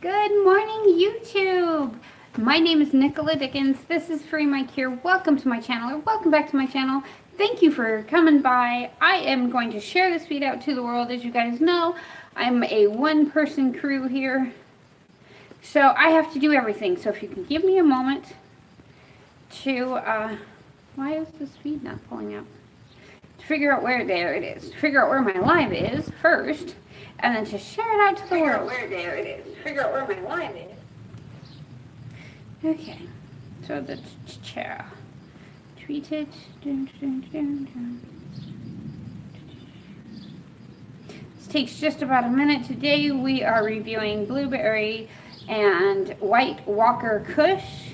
Good morning, YouTube. My name is Nicola Dickens. This is Free My Cure. Welcome to my channel, or welcome back to my channel. Thank you for coming by. I am going to share this feed out to the world. As you guys know, I'm a one-person crew here, so I have to do everything. So if you can give me a moment to, why is this feed not pulling out? To figure out where, there it is. To figure out where my live is first, and then to share it out to the world. There it is. Figure out where my live is. Okay, so the chair. Tweet it. This takes just about a minute. Today we are reviewing blueberry and white Walker Kush,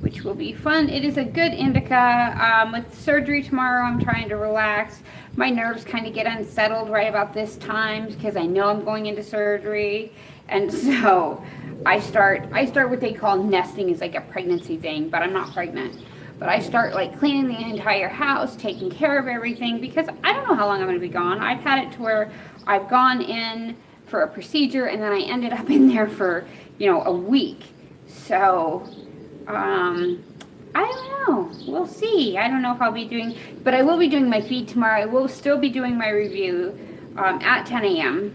which will be fun. It is a good indica. With surgery tomorrow, I'm trying to relax. My nerves kind of get unsettled right about this time because I know I'm going into surgery, and so I start what they call nesting, is like a pregnancy thing, but I'm not pregnant. But I start like cleaning the entire house, taking care of everything, because I don't know how long I'm going to be gone. I've had it to where I've gone in for a procedure and then I ended up in there for, a week. So I don't know. We'll see. I don't know if I'll be doing, but I will be doing my feed tomorrow. I will still be doing my review at 10 a.m.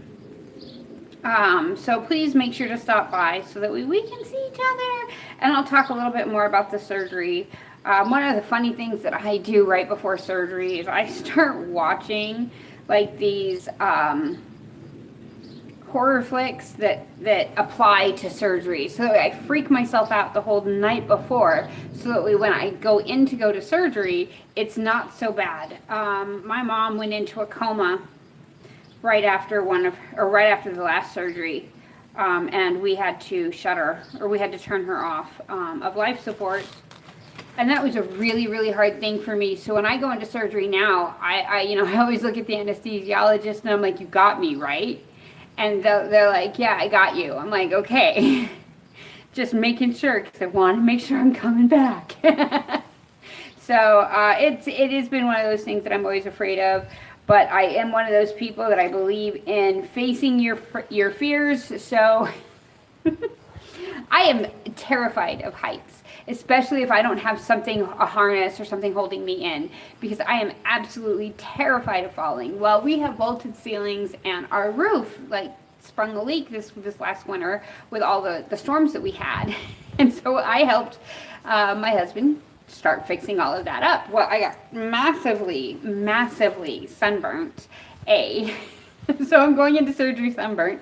So please make sure to stop by so that we can see each other. And I'll talk a little bit more about the surgery. One of the funny things that I do right before surgery is I start watching like these horror flicks that apply to surgery, so that I freak myself out the whole night before, so that when I go to surgery, it's not so bad. My mom went into a coma right after the last surgery, and we had to we had to turn her off of life support. And that was a really, really hard thing for me. So when I go into surgery now, I always look at the anesthesiologist and I'm like, "You got me, right?" And they're like, "Yeah, I got you." I'm like, "Okay." Just making sure, because I want to make sure I'm coming back. So it has been one of those things that I'm always afraid of. But I am one of those people that I believe in facing your fears. So I am terrified of heights, especially if I don't have a harness or something holding me in, because I am absolutely terrified of falling. Well, we have vaulted ceilings, and our roof sprung a leak this last winter with all the storms that we had. And so I helped my husband start fixing all of that up. Well, I got massively sunburnt, so I'm going into surgery sunburnt.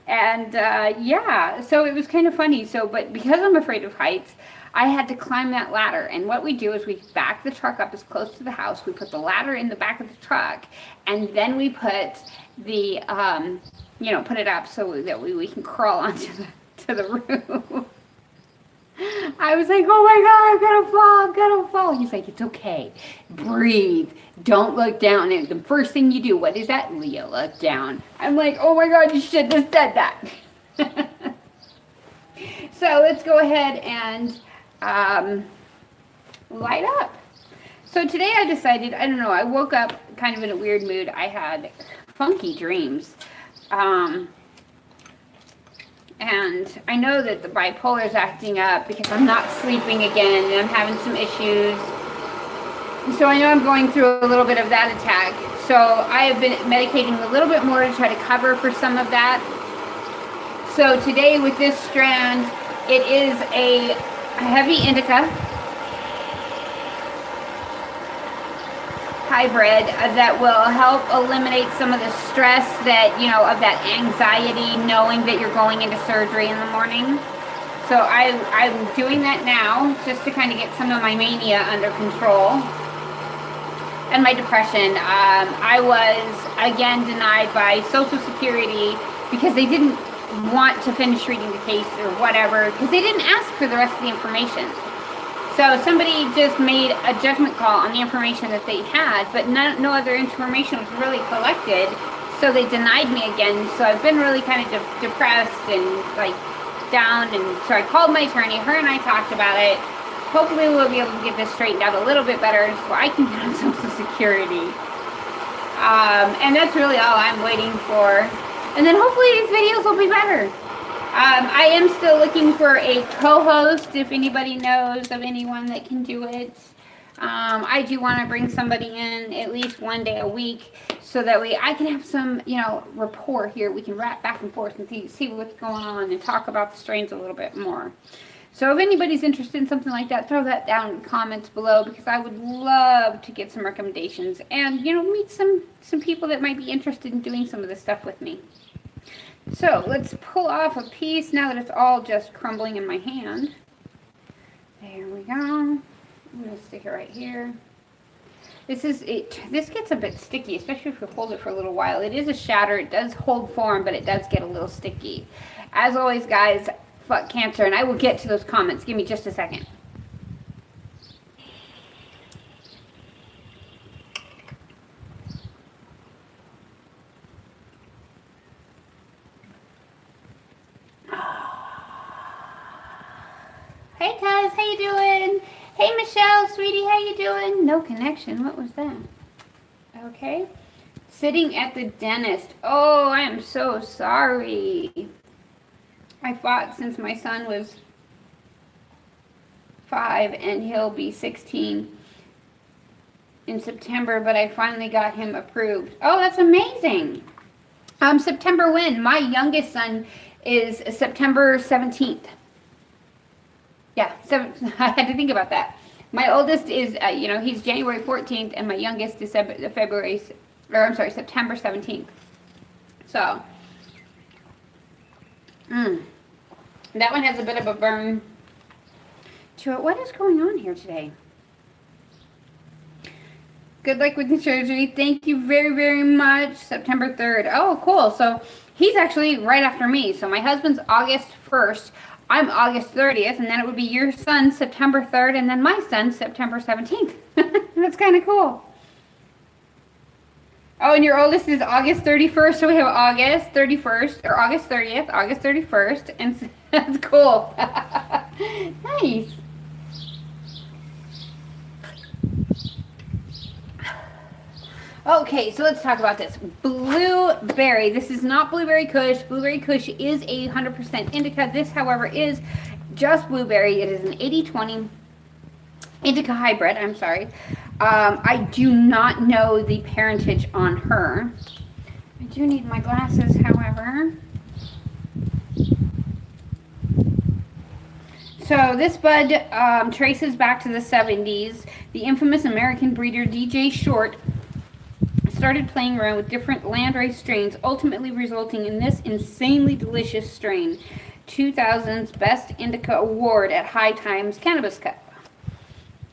And yeah, so it was kind of funny. But because I'm afraid of heights, I had to climb that ladder. And what we do is we back the truck up as close to the house. We put the ladder in the back of the truck, and then we put the, put it up so that we can crawl onto the roof. I was like, "Oh my God, I'm gonna fall. He's like, "It's okay. Breathe. Don't look down." And the first thing you do, what is that? Leah, look down. I'm like, "Oh my God, you shouldn't have said that." So let's go ahead and light up. So today I decided, I don't know, I woke up kind of in a weird mood. I had funky dreams. And I know that the bipolar is acting up because I'm not sleeping again and I'm having some issues. So I know I'm going through a little bit of that attack. So I have been medicating a little bit more to try to cover for some of that. So today with this strand, it is a heavy indica hybrid that will help eliminate some of the stress that, of that anxiety, knowing that you're going into surgery in the morning. So I'm doing that now just to kind of get some of my mania under control and my depression. I was again denied by Social Security because they didn't want to finish reading the case or whatever, because they didn't ask for the rest of the information. So somebody just made a judgment call on the information that they had, but no other information was really collected, so they denied me again. So I've been really kind of depressed and down, and so I called my attorney. Her and I talked about it. Hopefully we'll be able to get this straightened out a little bit better so I can get on Social Security. And that's really all I'm waiting for. And then hopefully these videos will be better. I am still looking for a co-host if anybody knows of anyone that can do it. I do want to bring somebody in at least one day a week so that way I can have some, rapport here. We can rap back and forth and see what's going on and talk about the strains a little bit more. So if anybody's interested in something like that, throw that down in the comments below because I would love to get some recommendations and, meet some people that might be interested in doing some of this stuff with me. So let's pull off a piece now that it's all just crumbling in my hand. There we go. I'm going to stick it right here. This gets a bit sticky, especially if we hold it for a little while. It is a shatter. It does hold form, but it does get a little sticky. As always, guys, fuck cancer, and I will get to those comments. Give me just a second. Hey, Taz, how you doing? Hey, Michelle, sweetie, how you doing? No connection. What was that? Okay. Sitting at the dentist. Oh, I am so sorry. I fought since my son was 5 and he'll be 16 in September, but I finally got him approved. Oh, that's amazing. September when? My youngest son is September 17th. Yeah, I had to think about that. My oldest is, he's January 14th, and my youngest is September 17th. So, that one has a bit of a burn to it. What is going on here today? Good luck with the surgery. Thank you very, very much. September 3rd. Oh, cool. So, he's actually right after me. So, my husband's August 1st. I'm August 30th, and then it would be your son September 3rd, and then my son September 17th. That's kind of cool. Oh, and your oldest is August 31st, so we have August 31st, or August 30th, August 31st, and that's cool. Nice. Okay, so let's talk about this. Blueberry. This is not Blueberry Kush. Blueberry Kush is 100% indica. This, however, is just blueberry. It is an 80-20 indica hybrid. I'm sorry. I do not know the parentage on her. I do need my glasses, however. So this bud traces back to the 70s. The infamous American breeder DJ Short started playing around with different landrace strains, ultimately resulting in this insanely delicious strain, 2000's Best Indica Award at High Times Cannabis Cup.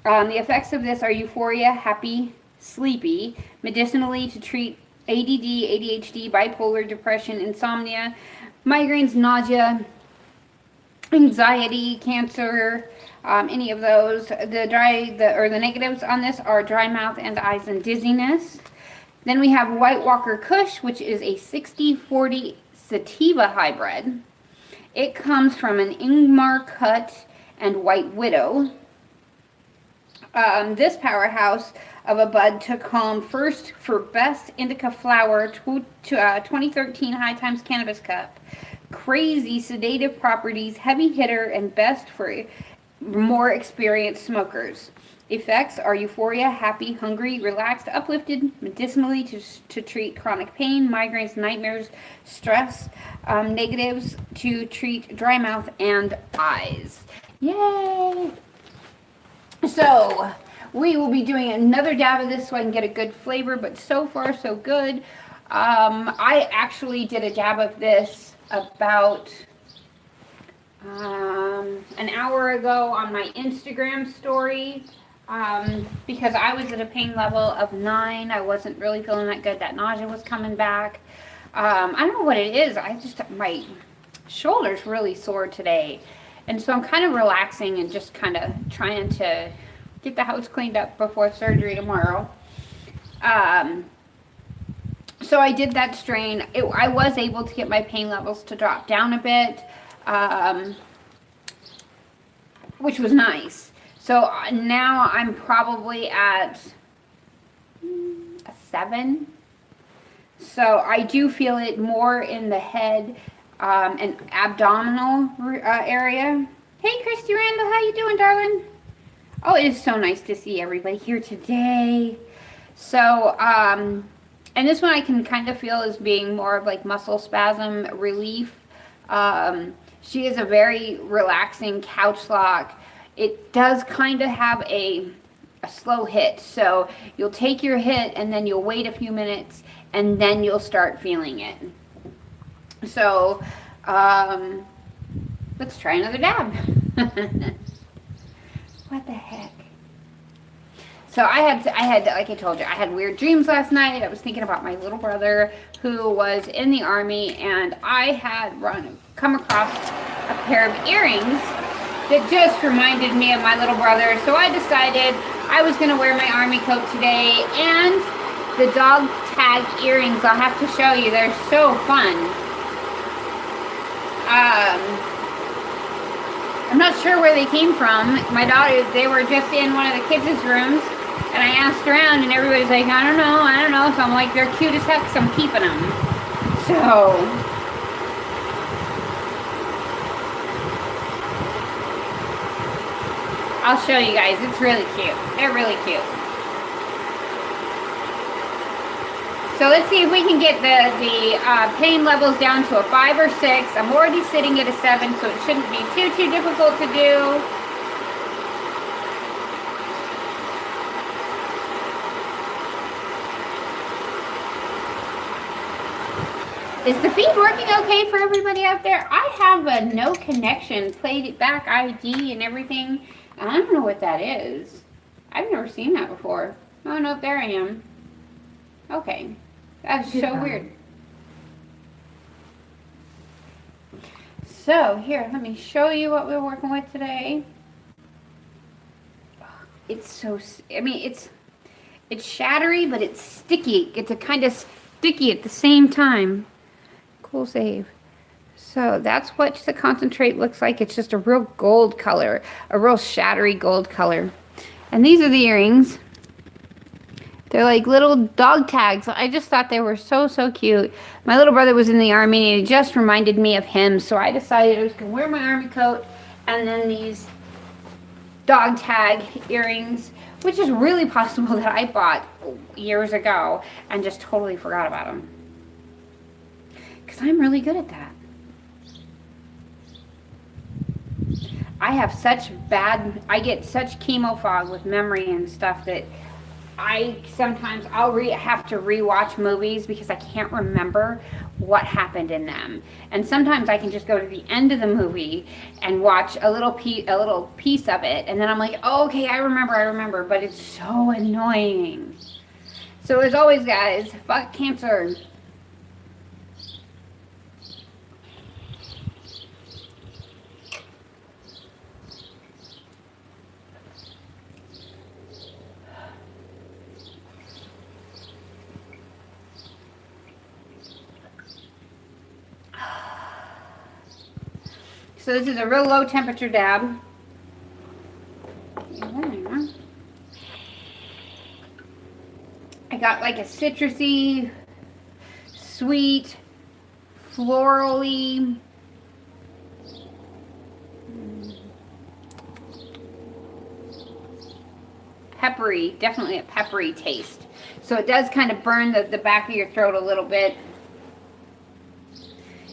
The effects of this are euphoria, happy, sleepy, medicinally to treat ADD, ADHD, bipolar depression, insomnia, migraines, nausea, anxiety, cancer, any of those. The negatives on this are dry mouth and eyes and dizziness. Then we have White Walker Kush, which is a 60-40 sativa hybrid. It comes from an Ingmar Cut and White Widow. This powerhouse of a bud took home first for Best Indica Flower 2013 High Times Cannabis Cup. Crazy sedative properties, heavy hitter, and best for more experienced smokers. Effects are euphoria, happy, hungry, relaxed, uplifted, medicinally to treat chronic pain, migraines, nightmares, stress. Negatives to treat dry mouth and eyes. Yay! So, we will be doing another dab of this so I can get a good flavor, but so far so good. I actually did a dab of this about an hour ago on my Instagram story. Because I was at a pain level of 9. I wasn't really feeling that good. That nausea was coming back. I don't know what it is. My shoulder's really sore today. And so I'm kind of relaxing and just kind of trying to get the house cleaned up before surgery tomorrow. So I did that strain. I was able to get my pain levels to drop down a bit, which was nice. So now I'm probably at a 7. So I do feel it more in the head. and abdominal area. Hey, Christy Randall, how you doing, darling? Oh, it is so nice to see everybody here today. So, and this one I can kind of feel as being more of like muscle spasm relief. She is a very relaxing couch lock. It does kind of have a slow hit. So you'll take your hit and then you'll wait a few minutes and then you'll start feeling it. So, let's try another dab. What the heck? So I had, like I told you, I had weird dreams last night. I was thinking about my little brother who was in the Army, and I had come across a pair of earrings that just reminded me of my little brother. So I decided I was going to wear my Army coat today, and the dog tag earrings, I'll have to show you. They're so fun. I'm not sure where they came from. My daughter, they were just in one of the kids' rooms. And I asked around, and everybody's like, I don't know. So I'm like, they're cute as heck, so I'm keeping them. So, I'll show you guys. It's really cute. They're really cute. So let's see if we can get the pain levels down to a 5 or 6. I'm already sitting at a 7, so it shouldn't be too difficult to do. Is the feed working okay for everybody out there? I have a no connection played back ID and everything. I don't know what that is. I've never seen that before. Oh no, there I am. Okay. That's so weird. So here, let me show you what we're working with today. It's so, I mean, it's shattery, but it's sticky. It's a kind of sticky at the same time. Cool save. So that's what the concentrate looks like. It's just a real gold color, a real shattery gold color. And these are the earrings. They're like little dog tags. I just thought they were so cute. My little brother was in the Army and it just reminded me of him. So I decided I was going to wear my Army coat and then these dog tag earrings, which is really possible that I bought years ago and just totally forgot about them. Because I'm really good at that. I have I get such chemo fog with memory and stuff that sometimes I'll have to rewatch movies because I can't remember what happened in them. And sometimes I can just go to the end of the movie and watch a little piece of it, and then I'm like, oh, okay, I remember, but it's so annoying. So as always, guys, fuck cancer. So this is a real low temperature dab. I got like a citrusy, sweet, florally, peppery, definitely a peppery taste. So it does kind of burn the back of your throat a little bit.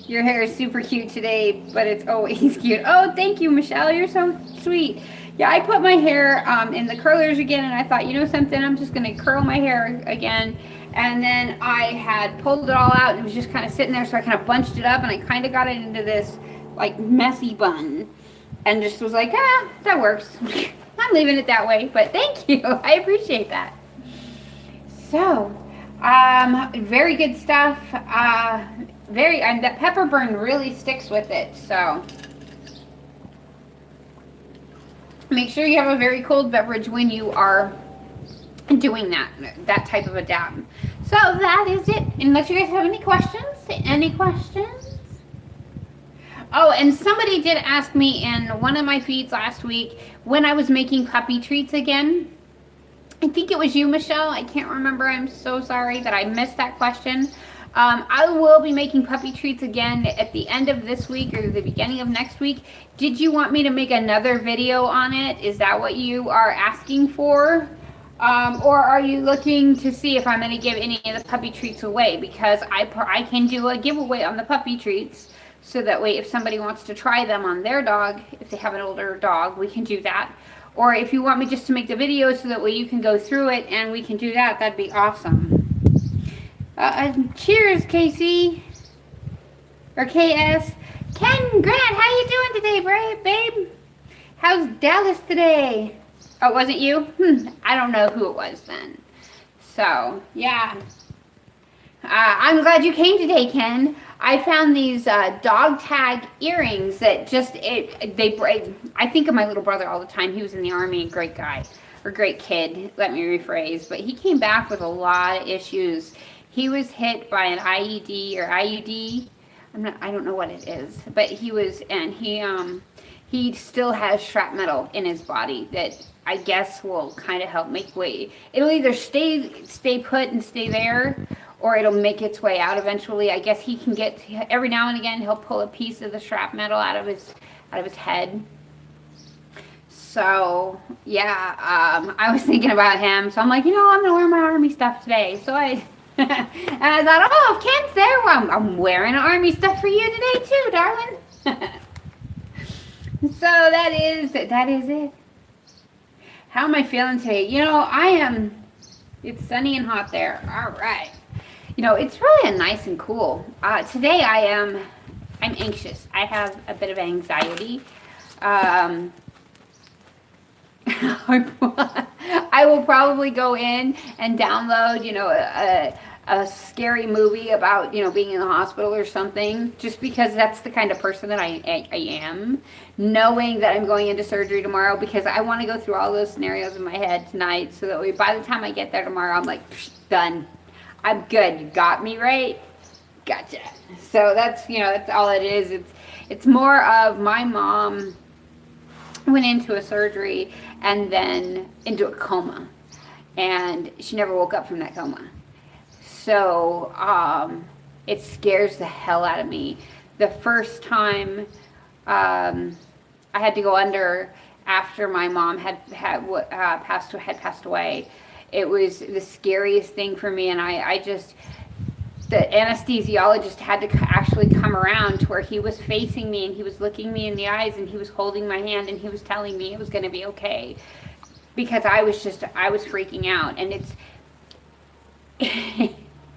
Your hair is super cute today, but it's always cute. Oh, thank you, Michelle. You're so sweet. Yeah, I put my hair in the curlers again, and I thought, you know something? I'm just going to curl my hair again. And then I had pulled it all out, and it was just kind of sitting there, so I kind of bunched it up, and I kind of got it into this, like, messy bun. And just was like, that works. I'm leaving it that way, but thank you. I appreciate that. So, very good stuff. And that pepper burn really sticks with it, so make sure you have a very cold beverage when you are doing that type of a dab. So that is it. Unless you guys have any questions? Oh, and somebody did ask me in one of my feeds last week when I was making puppy treats again. I think it was you, Michelle. I can't remember. I'm so sorry that I missed that question. I will be making puppy treats again at the end of this week or the beginning of next week. Did you want me to make another video on it? Is that what you are asking for? Or are you looking to see if I'm going to give any of the puppy treats away? Because I can do a giveaway on the puppy treats. So that way if somebody wants to try them on their dog, if they have an older dog, we can do that. Or if you want me just to make the video so that way you can go through it and we can do that, that'd be awesome. Cheers, Casey. Or KS. Ken Grant, how you doing today, babe? How's Dallas today? Oh, was it you? I don't know who it was then. So, yeah. I'm glad you came today, Ken. I found these dog tag earrings that just, they break. I think of my little brother all the time. He was in the Army, great guy. Or great kid, let me rephrase. But he came back with a lot of issues. He was hit by an IED or IUD. I don't know what it is, but he was, and he still has shrapnel in his body that I guess will kind of help make way. It'll either stay put and stay there, or it'll make its way out eventually. I guess he can get, every now and again he'll pull a piece of the shrapnel out of his head. So yeah, I was thinking about him. So I'm like, I'm gonna wear my Army stuff today. So I and I thought, oh, if Ken's there, well, I'm wearing Army stuff for you today too, darling. So that is it. How am I feeling today? It's sunny and hot there. All right. It's really nice and cool. Today I'm anxious. I have a bit of anxiety. I will probably go in and download, a scary movie about, being in the hospital or something, just because that's the kind of person that I am, knowing that I'm going into surgery tomorrow, because I want to go through all those scenarios in my head tonight, so that by the time I get there tomorrow, I'm like, done. I'm good. You got me right? Gotcha. So that's all it is. It's more of my mom went into a surgery and then into a coma, and she never woke up from that coma. So it scares the hell out of me. The first time I had to go under after my mom had passed away, it was the scariest thing for me, and the anesthesiologist had to actually come around to where he was facing me and he was looking me in the eyes and he was holding my hand and he was telling me it was going to be okay, because I was freaking out. And it's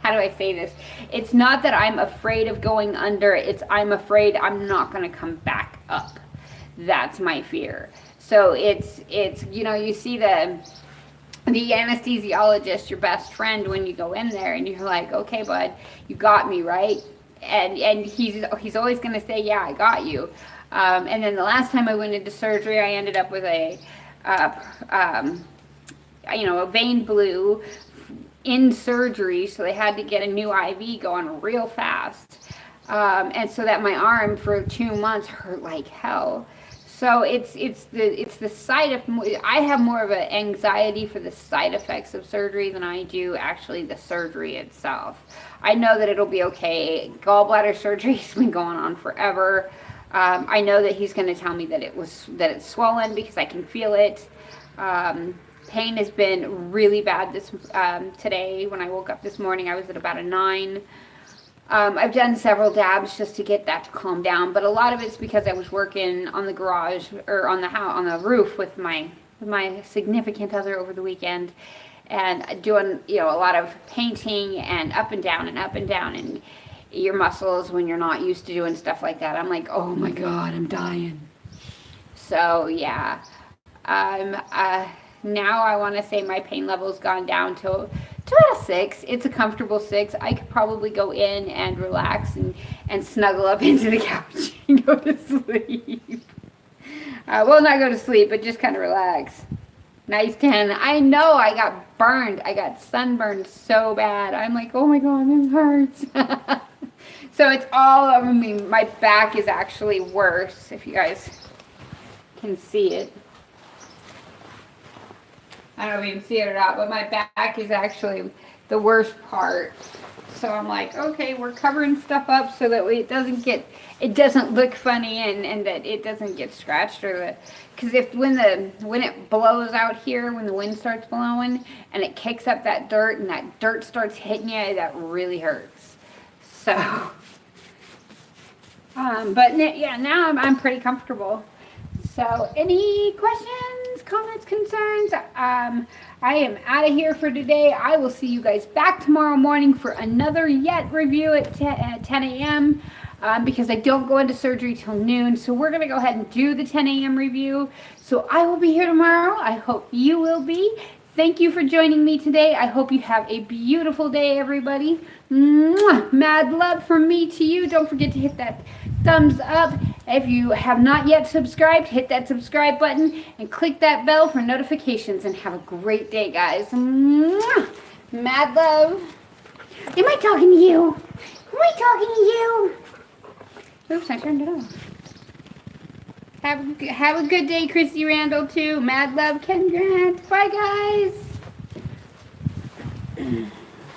how do I say this? It's not that I'm afraid of going under, I'm afraid I'm not going to come back up. That's my fear. So it's you see the anesthesiologist, your best friend, when you go in there and you're like, okay, bud, you got me, right? And he's always going to say, yeah, I got you. And then the last time I went into surgery, I ended up with a vein blew in surgery, so they had to get a new IV going real fast. And so that my arm for 2 months hurt like hell. So it's the side of, I have more of an anxiety for the side effects of surgery than I do actually the surgery itself. I know that it'll be okay. Gallbladder surgery's been going on forever. I know that he's going to tell me that it's swollen because I can feel it. Pain has been really bad today. When I woke up this morning, I was at about a 9. I've done several dabs just to get that to calm down, but a lot of it's because I was working on the garage or on the roof with my significant other over the weekend, and doing a lot of painting and up and down and your muscles, when you're not used to doing stuff like that, I'm like, oh my god, I'm dying. So yeah, now I want to say my pain level's gone down to about a 6. It's a comfortable 6. I could probably go in and relax and snuggle up into the couch and go to sleep. Well, not go to sleep, but just kind of relax. Nice 10. I know I got burned. I got sunburned so bad. I'm like, oh my god, this hurts. So it's all, my back is actually worse, if you guys can see it. I don't know if you can see it or not, but my back is actually the worst part. So I'm like, okay, we're covering stuff up so that it doesn't look funny and that it doesn't get scratched because when it blows out here, when the wind starts blowing and it kicks up that dirt and that dirt starts hitting you, that really hurts. So, but yeah, now I'm pretty comfortable. So, any questions, comments, concerns? I am out of here for today. I will see you guys back tomorrow morning for another yet review at 10 a.m. Because I don't go into surgery till noon. So we're going to go ahead and do the 10 a.m. review. So I will be here tomorrow. I hope you will be. Thank you for joining me today. I hope you have a beautiful day, everybody. Mwah! Mad love from me to you. Don't forget to hit that thumbs up. If you have not yet subscribed, hit that subscribe button and click that bell for notifications. And have a great day, guys. Mwah! Mad love. Am I talking to you? Am I talking to you? Oops, I turned it off. Have a good day, Christy Randall, too. Mad love, congrats. Bye, guys.